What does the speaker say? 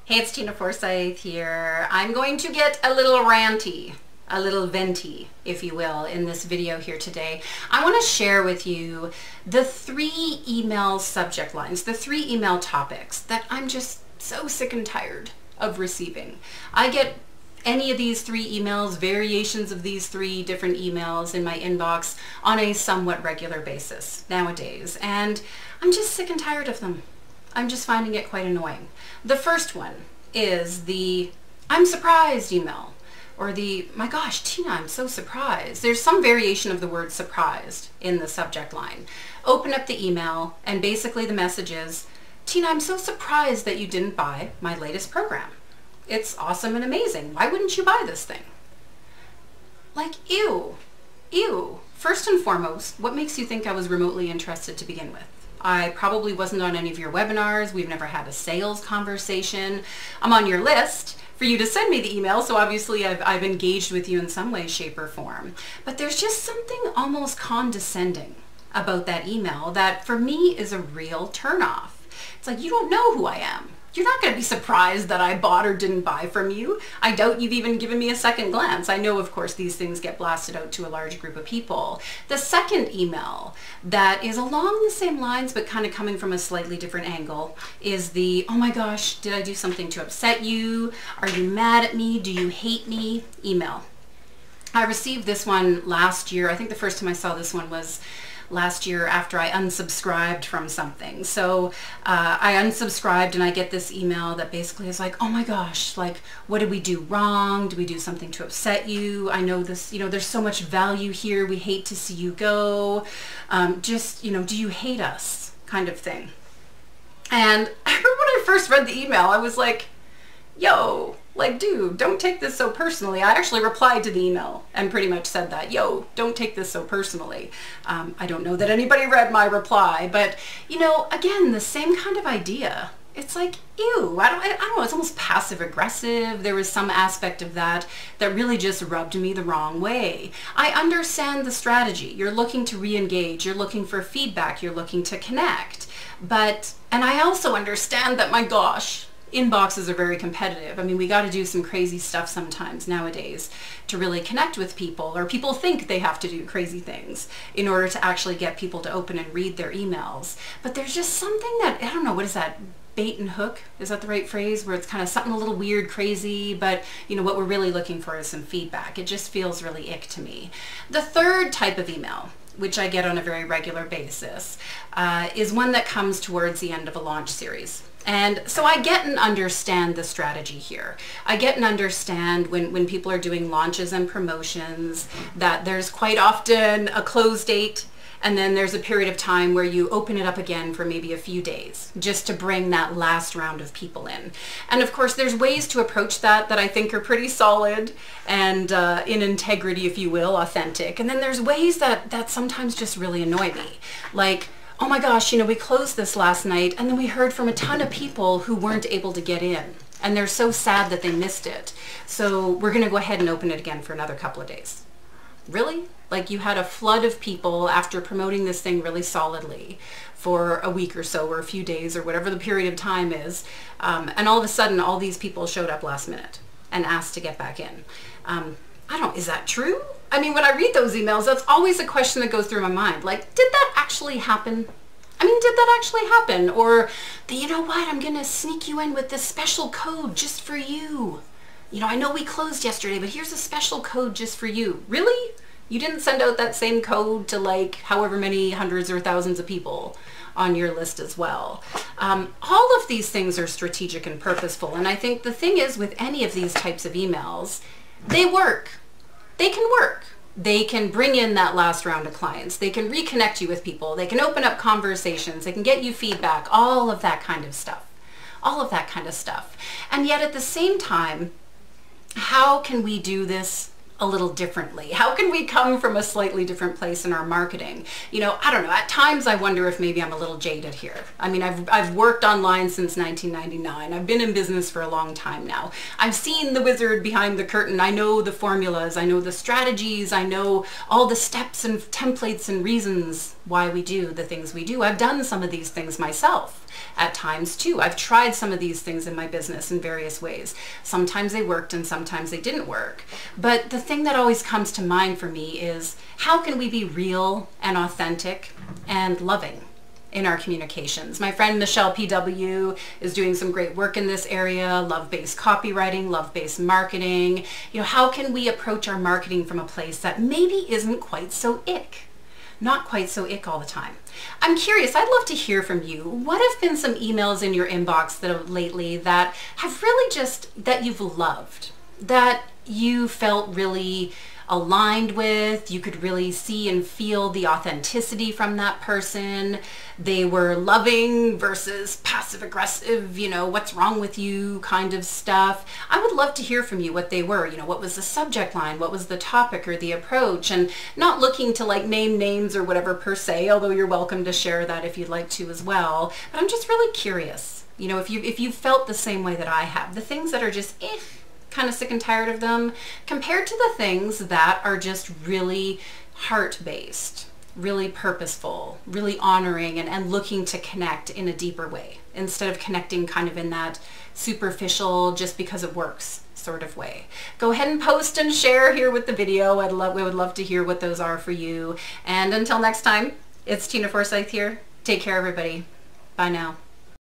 Hey, it's Tina Forsyth here. I'm going to get a little ranty, a little venty, if you will, in this video here today. I want to share with you the 3 email subject lines, the 3 email topics that I'm just so sick and tired of receiving. I get any of these 3 emails, variations of these 3 different emails in my inbox on a somewhat regular basis nowadays, and I'm just sick and tired of them. I'm just finding it quite annoying. The first one is the "I'm surprised" email, or the "my gosh, Tina, I'm so surprised." There's some variation of the word surprised in the subject line. Open up the email and basically the message is, "Tina, I'm so surprised that you didn't buy my latest program. It's awesome and amazing. Why wouldn't you buy this thing?" Like, ew, ew. First and foremost, what makes you think I was remotely interested to begin with? I probably wasn't on any of your webinars. We've never had a sales conversation. I'm on your list for you to send me the email, so obviously I've engaged with you in some way, shape, or form. But there's just something almost condescending about that email that for me is a real turnoff. It's like, you don't know who I am. You're not going to be surprised that I bought or didn't buy from you. I doubt you've even given me a second glance. I know, of course, these things get blasted out to a large group of people. The second email that is along the same lines but kind of coming from a slightly different angle is the "oh my gosh, did I do something to upset you? Are you mad at me? Do you hate me?" email. I received this one last year. I think the first time I saw this one was last year after I unsubscribed from something. So I unsubscribed and I get this email that basically is like, "oh my gosh, like, what did we do wrong? Did we do something to upset you? I know this, there's so much value here. We hate to see you go. Do you hate us?" kind of thing. And I remember when I first read the email, I was like, yo, like, dude, don't take this so personally. I actually replied to the email and pretty much said that, yo, don't take this so personally. I don't know that anybody read my reply, but, again, the same kind of idea. It's like, ew, I don't know, it's almost passive aggressive. There was some aspect of that really just rubbed me the wrong way. I understand the strategy. You're looking to re-engage, you're looking for feedback, you're looking to connect. And I also understand that, my gosh, inboxes are very competitive. I mean, we got to do some crazy stuff sometimes nowadays to really connect with people, or people think they have to do crazy things in order to actually get people to open and read their emails. But there's just something that, I don't know, what is that? Bait and hook? Is that the right phrase? Where it's kind of something a little weird, crazy, but what we're really looking for is some feedback. It just feels really ick to me. The third type of email, which I get on a very regular basis, is one that comes towards the end of a launch series. And so I get and understand the strategy here. I get and understand when people are doing launches and promotions that there's quite often a close date, and then there's a period of time where you open it up again for maybe a few days just to bring that last round of people in. And of course, there's ways to approach that I think are pretty solid and in integrity, if you will, authentic. And then there's ways that sometimes just really annoy me. Like, "oh my gosh, we closed this last night and then we heard from a ton of people who weren't able to get in. And they're so sad that they missed it. So we're going to go ahead and open it again for another couple of days." Really? Like, you had a flood of people after promoting this thing really solidly for a week or so, or a few days, or whatever the period of time is. And all of a sudden, all these people showed up last minute and asked to get back in. Is that true? I mean, when I read those emails, that's always a question that goes through my mind. Like, did that actually happen? I mean, did that actually happen? Or, "you know what, I'm going to sneak you in with this special code just for you. I know we closed yesterday, but here's a special code just for you." Really? You didn't send out that same code to, like, however many hundreds or thousands of people on your list as well. All of these things are strategic and purposeful. And I think the thing is, with any of these types of emails, they work. They can work. They can bring in that last round of clients. They can reconnect you with people. They can open up conversations. They can get you feedback, all of that kind of stuff. All of that kind of stuff. And yet at the same time, how can we do this a little differently? How can we come from a slightly different place in our marketing? You know, I don't know. At times I wonder if maybe I'm a little jaded here. I mean, I've worked online since 1999. I've been in business for a long time now. I've seen the wizard behind the curtain. I know the formulas. I know the strategies. I know all the steps and templates and reasons why we do the things we do. I've done some of these things myself at times too. I've tried some of these things in my business in various ways. Sometimes they worked and sometimes they didn't work. But the thing that always comes to mind for me is, how can we be real and authentic and loving in our communications? My friend Michelle PW is doing some great work in this area, love-based copywriting, love-based marketing. You know, how can we approach our marketing from a place that maybe isn't quite so ick? Not quite so ick all the time. I'm curious, I'd love to hear from you. What have been some emails in your inbox that lately that have really just, that you've loved, that you felt really aligned with, you could really see and feel the authenticity from that person? They were loving versus passive aggressive, you know, what's wrong with you kind of stuff. I would love to hear from you what they were. You know, what was the subject line? What was the topic or the approach? And not looking to like name names or whatever per se, although you're welcome to share that if you'd like to as well. But I'm just really curious, you know, if you felt the same way that I have, the things that are just kind of sick and tired of them, compared to the things that are just really heart-based, really purposeful, really honoring, and looking to connect in a deeper way, instead of connecting kind of in that superficial just because it works sort of way. Go ahead and post and share here with the video. We would love to hear what those are for you. And until next time, it's Tina Forsyth here. Take care, everybody. Bye now.